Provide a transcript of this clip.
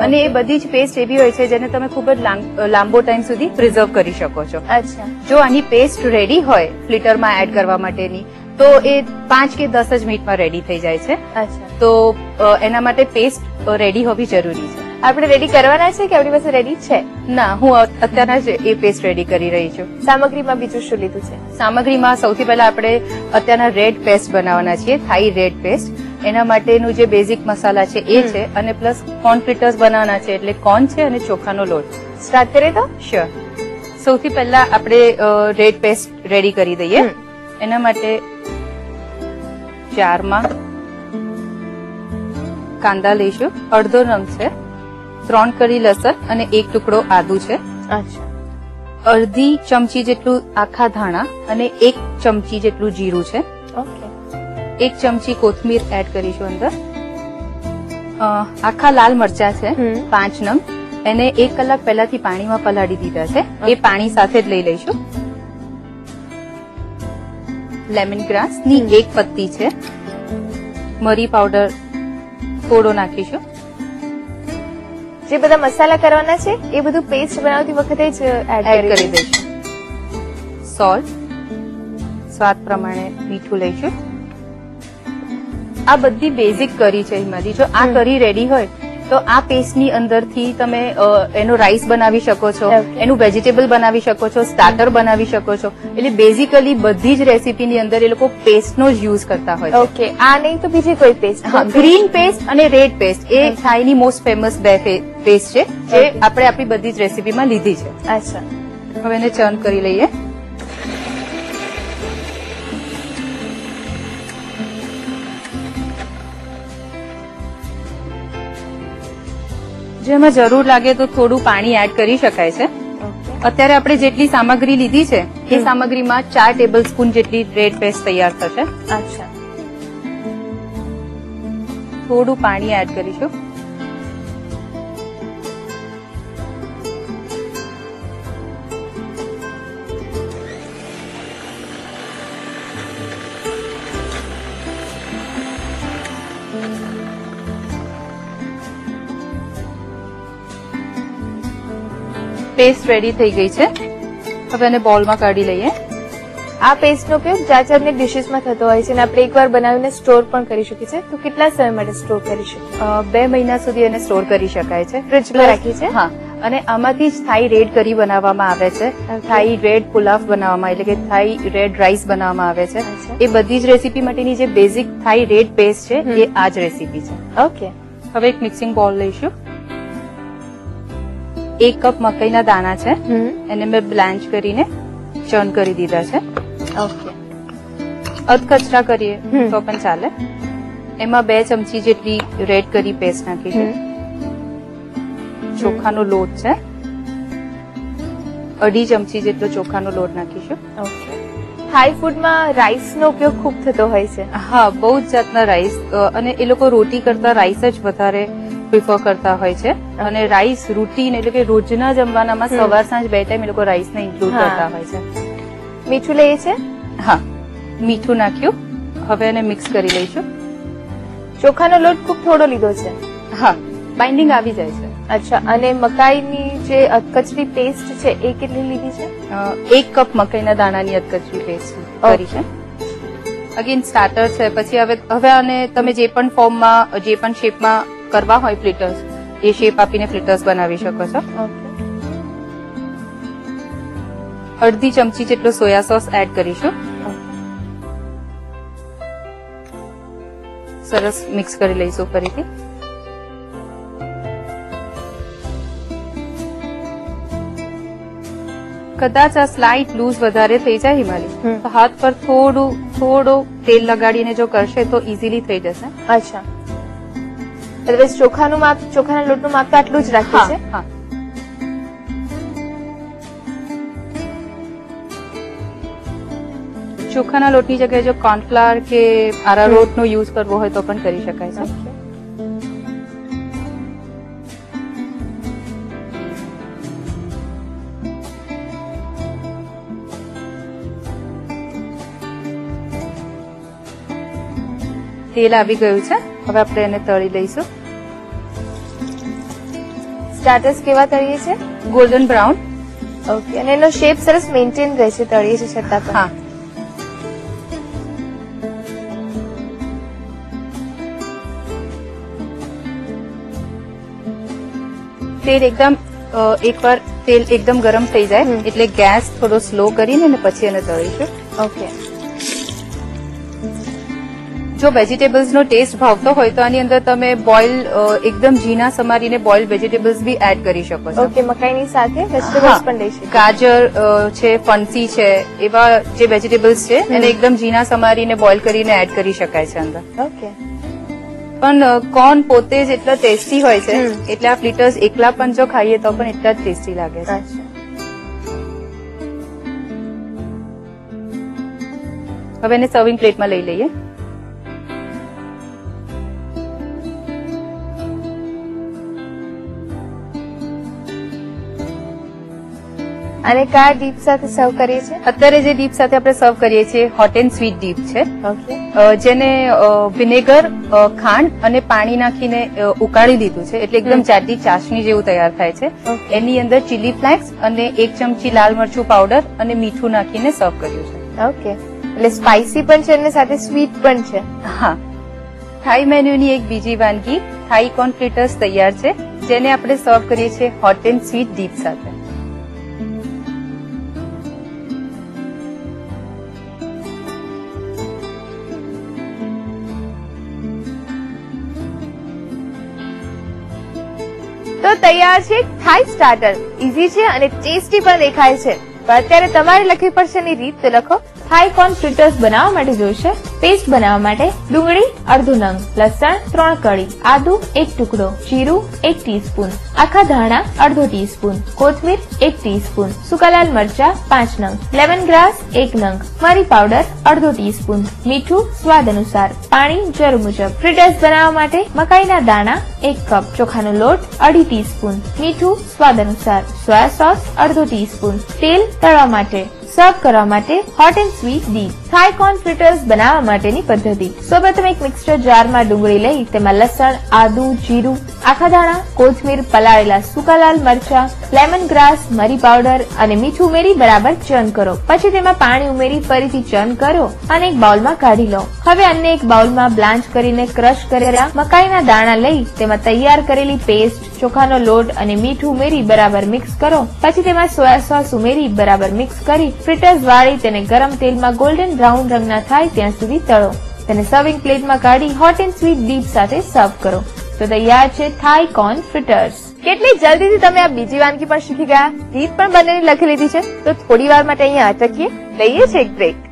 અને એ બધી જ પેસ્ટ એવી હોય છે જેને તમે ખૂબ જ લાંબો ટાઈમ સુધી પ્રિઝર્વ કરી શકો છો. અચ્છા. જો આની પેસ્ટ રેડી હોય ફ્લિટરમાં એડ કરવા માટેની તો એ 5 કે 10 જ મિનિટમાં રેડી થઈ જાય છે. અચ્છા. તો એના માટે પેસ્ટ રેડી હોવી જરૂરી છે. આપણે રેડી કરવાના છે કે આપણી પાસે રેડી છે? ના, હું અત્યારના જ એ પેસ્ટ રેડી કરી રહી છું. સામગ્રીમાં બીજું શું લીધું છે? સામગ્રીમાં સૌથી પહેલા આપણે અત્યારના રેડ પેસ્ટ બનાવવાના છીએ, થાઈ રેડ પેસ્ટ. એના માટેનું જે બેઝિક મસાલા છે એ છે અને પ્લસ કોર્ન ફ્રિટર્સ બનાવવાના છે, એટલે કોર્ન છે અને ચોખાનો લોટ. સ્ટાર્ટ કરીએ તો? શ્યોર. સૌથી પહેલા આપણે રેડ પેસ્ટ રેડી કરી દઈએ. એના માટે જારમાં કાંદા લઈશું, અડધો નંગ છે, 3 કળી લસણ અને 1 ટુકડો આદુ છે. અચ્છા. અડધી ચમચી જેટલું આખા ધાણા અને 1 ચમચી જેટલું જીરું છે. ઓકે. 1 ચમચી કોથમીર એડ કરીશું અંદર. આખા લાલ મરચા છે 5 નંગ, એને 1 કલાક પહેલાથી પાણીમાં પલાળી દીધા છે, એ પાણી સાથે જ લઈ લઈશું. લેમન ગ્રાસ ની 1 પત્તી છે, મરી પાવડર થોડો નાખીશું. જે બધા મસાલા કરવાના છે એ બધું પેસ્ટ બનાવતી વખતે જ એડ કરી દઈશું. સોલ્ટ, સ્વાદ પ્રમાણે મીઠું લઈશું. આ બધી બેઝિક કરી છે એમાંથી. જો આ કરી રેડી હોય તો આ પેસ્ટની અંદરથી તમે એનો રાઈસ બનાવી શકો છો, એનું વેજીટેબલ બનાવી શકો છો, સ્ટાર્ટર બનાવી શકો છો. એટલે બેઝિકલી બધી જ રેસીપીની અંદર એ લોકો પેસ્ટનો જ યુઝ કરતા હોય. ઓકે. આ નહીં તો બીજી કોઈ પેસ્ટ? ગ્રીન પેસ્ટ અને રેડ પેસ્ટ એ થાઈની મોસ્ટ ફેમસ બે પેસ્ટ છે જે આપણે આપણી બધી જ રેસીપીમાં લીધી છે. અચ્છા. હવે એને ચર્ન કરી લઈએ. જેમાં જરૂર લાગે તો થોડું પાણી એડ કરી શકાય છે. અત્યારે આપણે જેટલી સામગ્રી લીધી છે એ સામગ્રીમાં 4 ટેબલ સ્પૂન જેટલી રેડ પેસ્ટ તૈયાર થશે. અચ્છા. થોડું પાણી એડ કરીશું. પેસ્ટ રેડી થઈ ગઈ છે. હવે એને બોલમાં કાઢી લઈએ. આ પેસ્ટનો ઉપયોગ જાતજાતની ડિશિસમાં થતો હોય છે અને આપણે એકવાર બનાવીને સ્ટોર પણ કરી શકીએ છીએ. તો કેટલા સમય માટે સ્ટોર કરી શકીએ? 2 મહિના સુધી એને સ્ટોર કરી શકાય છે. ફ્રિજમાં રાખી છે? હા. અને આમાંથી જ થાઈ રેડ કરી બનાવવામાં આવે છે, થાઈ રેડ પુલાવ બનાવવામાં, એટલે કે થાઈ રેડ રાઈસ બનાવવામાં આવે છે. એ બધી જ રેસીપી માટેની જે બેઝિક થાઈ રેડ પેસ્ટ છે એ આ જ રેસીપી છે. ઓકે. હવે એક મિક્સિંગ બોલ લઈશું. 1 કપ મકાઈના દાણા છે, એને મેં બ્લેન્ચ કરીને ચર્ન કરી દીધા છે. ઓકે. અધકચરા કરીએ તો પણ ચાલે. એમાં 2 ચમચી જેટલી રેડ કરી પેસ્ટ નાખીશું. ચોખાનો લોટ છે, 2.5 ચમચી જેટલો ચોખાનો લોટ નાખીશું. ઓકે. થાઈ ફૂડમાં રાઈસનો ઉપયોગ ખૂબ થતો હોય છે. હા, બહુ જ જાતના રાઈસ, અને એ લોકો રોટી કરતા રાઈસ જ વધારે પ્રિફર કરતા હોય છે. અને રાઈસ રૂટીન એટલે કે રોજના જમવાનામાં સવાર સાંજ 2 ટાઈમ એ લોકો રાઈસને ઇન્ક્લુડ કરતા હોય છે. મીઠું લઈએ છે? હા, મીઠું નાખ્યું. હવે એને મિક્સ કરી લઈશું. ચોખાનો લોટ ખૂબ થોડો લીધો છે. હા, બાઇન્ડિંગ આવી જાય છે. અચ્છા. અને મકાઈની જે અધકચરી પેસ્ટ છે એ કેટલી લીધી છે? 1 કપ મકાઈના દાણાની અધકચરી પેસ્ટ કરી છે. અગેન સ્ટાર્ટર છે. પછી હવે આને તમે જે પણ ફોર્મમાં, જે પણ શેપમાં કરવા હોય ફ્લિટર્સ, એ શેપ આપીને ફ્લિટર્સ બનાવી શકો છો. અડધી ચમચી જેટલો સોયા સોસ એડ કરીશું. સરસ મિક્સ કરી લઈશું ફરીથી. કદાચ આ સ્લાઇટ લૂઝ વધારે થઈ જાય હિમાલી, તો હાથ પર થોડું તેલ લગાડીને જો કરશે તો ઇઝીલી થઈ જશે. અચ્છા. અદરવાઇઝ ચોખાનું માપ, ચોખાના લોટનું માપ તો આટલું જ રાખીએ છે. હા. ચોખાના લોટની જગ્યાએ જો કોર્નફ્લાવર કે આરારોટનો યુઝ કરવો હોય તો પણ કરી શકાય છે. તેલ આવી ગયું છે. હવે આપણે એને તળી લઈશું. સ્ટાર્ટર્સ કેવા તળીએ છે? Golden brown. ઓકે, અને એનો શેપ સરસ મેન્ટેન રહે છે તળીએ છે છતાં પણ. હા, તેલ એકદમ એકવાર તેલ એકદમ ગરમ થઈ જાય એટલે ગેસ થોડો સ્લો કરીને અને પછી એને તળીશું. ઓકે, જો વેજીટેબલ્સ નો ટેસ્ટ ભાવતો હોય તો આની અંદર તમે બોઇલ એકદમ ઝીણા સમારીને બોઇલ્ડ વેજીટેબલ્સ બી એડ કરી શકો છો. ઓકે, મકાઈની સાથે વેજીટેબલ્સ પણ લઈ શકીએ. ગાજર છે, ફણસી છે, એવા જે વેજીટેબલ્સ છે એને એકદમ ઝીણા સમારીને બોઇલ કરીને એડ કરી શકાય છે અંદર. ઓકે, પણ કોર્ન પોતે જ એટલા ટેસ્ટી હોય છે એટલે આ ફ્રીટર્સ એકલા પણ જો ખાઈએ તો પણ એટલા જ ટેસ્ટી લાગે છે. અચ્છા. હવે એને સર્વિંગ પ્લેટમાં લઈ લઈએ. અને કયા ડીપ સાથે સર્વ કરીએ છીએ? અત્યારે જે ડીપ સાથે આપણે સર્વ કરીએ છીએ હોટ એન્ડ સ્વીટ ડીપ છે. ઓકે, જેને વિનેગર, ખાંડ અને પાણી નાખીને ઉકાળી દીધું છે એટલે એકદમ જાડી ચાસણી જેવું તૈયાર થાય છે. એની અંદર ચીલી ફ્લેક્સ અને 1 ચમચી લાલ મરચું પાવડર અને મીઠું નાખીને સર્વ કર્યું છે. ઓકે, એટલે સ્પાઇસી પણ છે અને સાથે સ્વીટ પણ છે. હા, થાઈ મેન્યુની એક બીજી વાનગી થાઈ કોર્ન ફ્રીટર્સ તૈયાર છે જેને આપણે સર્વ કરીએ છીએ હોટ એન્ડ સ્વીટ ડીપ સાથે. તો તૈયાર છે થાઈ સ્ટાર્ટર. ઇઝી છે અને ટેસ્ટી પણ દેખાય છે. પણ અત્યારે તમારે લખવી પડશે એની રીત. તો લખો. થાઈ કોર્ન ફ્રીટર્સ બનાવવા માટે જોઈશે પેસ્ટ બનાવવા માટે ડુંગળી અડધો નંગ, લસણ 3 કળી, આદુ 1 ટુકડો, જીરું 1 ટીસ્પૂન, આખા ધાણા અડધો ટીસ્પૂન, કોથમીર 1 ટીસ્પૂન, સૂકા લાલ મરચા 5 નંગ, લેમન ગ્રાસ 1 નંગ, મરી પાવડર અડધો ટીસ્પૂન, મીઠું સ્વાદ અનુસાર, પાણી જરૂર મુજબ. ફ્રીટર્સ બનાવવા માટે મકાઈના દાણા 1 કપ, ચોખાનો લોટ અડધી ટીસ્પૂન, મીઠું સ્વાદ અનુસાર, સોયા સોસ અડધો ટીસ્પૂન, તેલ તળવા માટે. સર્વ કરવા માટે હોટ એન્ડ સ્વીટ ડીપ. થાઈ કોર્ન ફ્રીટર્સ બનાવવા માટેની પદ્ધતિ. સૌપ્રથમ એક મિક્સર જારમાં ડુંગળી લઈ તેમાં લસણ, આદુ, જીરું, આખા ધાણા, કોથમીર, પલાળેલા સૂકા લાલ મરચા, લેમન ગ્રાસ, મરી પાવડર અને મીઠું ઉમેરી બરાબર ચર્ન કરો. પછી તેમાં પાણી ઉમેરી ફરીથી ચર્ન કરો અને એક બાઉલમાં કાઢી લો. હવે અન્ય એક બાઉલમાં બ્લાન્ચ કરીને ક્રશ કરેલા મકાઈના દાણા લઈ તેમાં તૈયાર કરેલી પેસ્ટ, ચોખાનો લોટ અને મીઠું ઉમેરી બરાબર મિક્સ કરો. પછી તેમાં સોયા સોસ ઉમેરી બરાબર મિક્સ કરી ફ્રીટર્સ વાળી તેને ગરમ તેલમાં ગોલ્ડન બ્રાઉન રંગના થાય ત્યાં સુધી તળો. તેને સર્વિંગ પ્લેટમાં કાઢી હોટ એન્ડ સ્વીટ ડીપ સાથે સર્વ કરો. તો તૈયાર છે થાઈ કોર્ન ફ્રીટર્સ. કેટલી જલ્દીથી તમે આ બીજી વાનગી પણ શીખી ગયા, રીત પણ બંનેની લખી લીધી છે. તો થોડી વાર માટે અહીંયા અટકીએ, લઈએ છે એક બ્રેક.